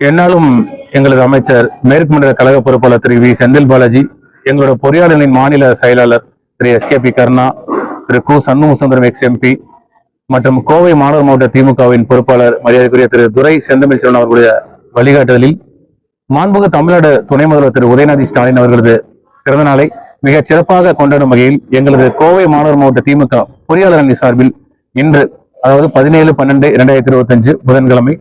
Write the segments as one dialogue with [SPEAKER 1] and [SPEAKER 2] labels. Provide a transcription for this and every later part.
[SPEAKER 1] என்னாலும் எங்களது அமைச்சர் மேற்கு மண்டல கழக பொறுப்பாளர் திரு வி செந்தில் பாலாஜி, எங்களோட பொறியாளர்களின் மாநில செயலாளர் திரு SKP கருணா, திரு கு சண்முகசுந்தரம் XMP மற்றும் கோவை மாநகர் மாவட்ட திமுகவின் பொறுப்பாளர் மரியாதைக்குரிய திரு துரை செந்தமிழ் செல்வன் அவர்களுடைய வழிகாட்டுதலில் மாண்புமிகு தமிழ்நாடு துணை முதல்வர் திரு உதயநிதி ஸ்டாலின் அவர்களது பிறந்த நாளை மிகச் சிறப்பாக கொண்டாடும் வகையில் எங்களது கோவை மாநகர் மாவட்ட திமுக பொறியாளர் அணி சார்பில் இன்று, அதாவது 17/12/2025 புதன்கிழமை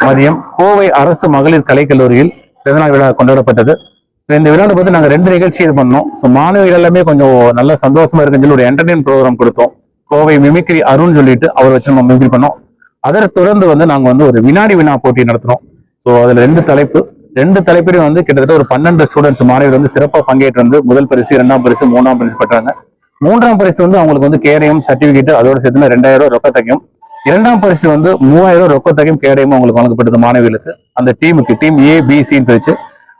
[SPEAKER 1] மதியம் கோவை அரசு மகளிர் கலைக்கல்லூரியில் பிறந்தநாள் விழா கொண்டாடப்பட்டது. இந்த விழாவை பத்தி நாங்க 2 நிகழ்ச்சி இது பண்ணோம். மாணவிகள் எல்லாமே கொஞ்சம் நல்ல சந்தோஷமா இருக்குன்னு சொல்லி ஒரு என்டர்டைன் ப்ரோக்ராம் கொடுத்தோம். கோவை மிமிக்ரி அருண் சொல்லிட்டு அவர் வச்சு நம்ம மிமிக்ரி பண்ணோம். அதற்கு தொடர்ந்து நாங்க ஒரு வினாடி வினா போட்டி நடத்தினோம். அதுல 2 தலைப்பிலையும் கிட்டத்தட்ட ஒரு 12 ஸ்டூடெண்ட்ஸ் மாணவிகள் சிறப்பாக பங்கேற்று முதல் பரிசு, 2ஆம் பரிசு, 3ஆம் பரிசு பெற்றாங்க. 3ஆம் பரிசு அவங்களுக்கு கேடயம், சர்டிபிகேட், அதோட சேர்த்து 2000 ரொக்கத்தொகையும், 2ஆம் பரிசு 3000 ரொக்கத்தொகையும் கேடயமும் அவங்களுக்கு வழங்கப்பட்டது. மாணவிகளுக்கு அந்த டீமுக்கு டீம் ABC பிரிச்சு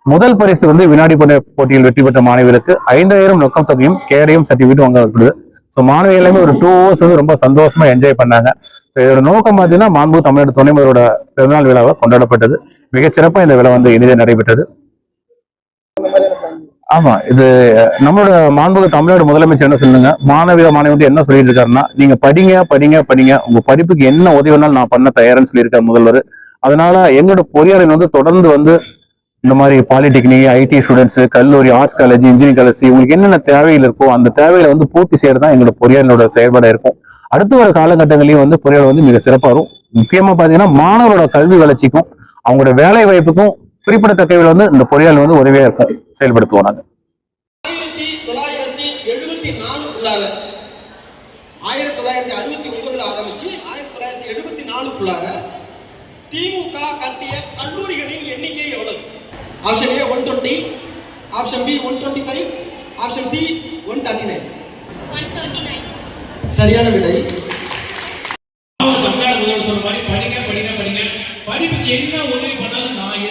[SPEAKER 1] முதல் பரிசு வினாடி போட்டியில் வெற்றி பெற்ற மாணவிகளுக்கு 5000 ரொக்கம் தொகையும் கேடயம் சர்டிபிகேட் வழங்கப்படுது. மாணவிகள் எல்லாமே ஒரு 2 hours ரொம்ப சந்தோஷமா என்ஜாய் பண்ணாங்க. இதோட நோக்கம் பார்த்தீங்கன்னா மாண்பு தமிழ்நாடு துணை முதல்வரோட பிறந்தநாள் விழாவை கொண்டாடப்பட்டது. மிகச்சிறப்பா இந்த விழா இனிதே நடைபெற்றது. ஆமா, இது நம்மளோட மாண்புமிகு தமிழ்நாடு முதலமைச்சர் என்ன சொல்லுங்க, மாணவி என்ன சொல்லிட்டு இருக்காருன்னா, நீங்க படிங்க படிங்க படிங்க, உங்க படிப்புக்கு என்ன உதவி வேணாலும் நான் பண்ண தயார்னு சொல்லியிருக்காரு முதல்வர். அதனால எங்களோட பொறியாளர் தொடர்ந்து இந்த மாதிரி பாலிடெக்னிக், IT ஸ்டூடெண்ட்ஸ், கல்லூரி, ஆர்ட்ஸ் காலேஜ், இன்ஜினியரிங் காலேஜ், உங்களுக்கு என்னென்ன தேவைகள் இருக்கோ அந்த தேவைகளை பூர்த்தி செய்யறதுதான் எங்களோட பொறியாளரோட செயல்பாடா இருக்கும். அடுத்த வர காலகட்டங்களையும் பொறியாளர் மிக சிறப்பா இருக்கும். முக்கியமா பாத்தீங்கன்னா மாணவரோட கல்வி வளர்ச்சிக்கும் அவங்களோட வேலை வாய்ப்புக்கும் குறிப்பிடத்தக்க இந்த பொறியாளர் உதவியா இருக்கும், செயல்படுத்துவோம் நாங்க.
[SPEAKER 2] 1969 ஆரம்பிச்சு 1974 திமுக கட்டிய கல்லூரிகளின் எண்ணிக்கை எவ்வளவு? Option A 120, option B 125, option C 139.
[SPEAKER 3] 139
[SPEAKER 2] சரியான விடை.
[SPEAKER 4] தமிழ்நாடு முதல்வர் சொல்ற மாதிரி படிங்க படிங்க படிங்க, படிப்புக்கு என்ன உதவி பண்ணாலும் நான்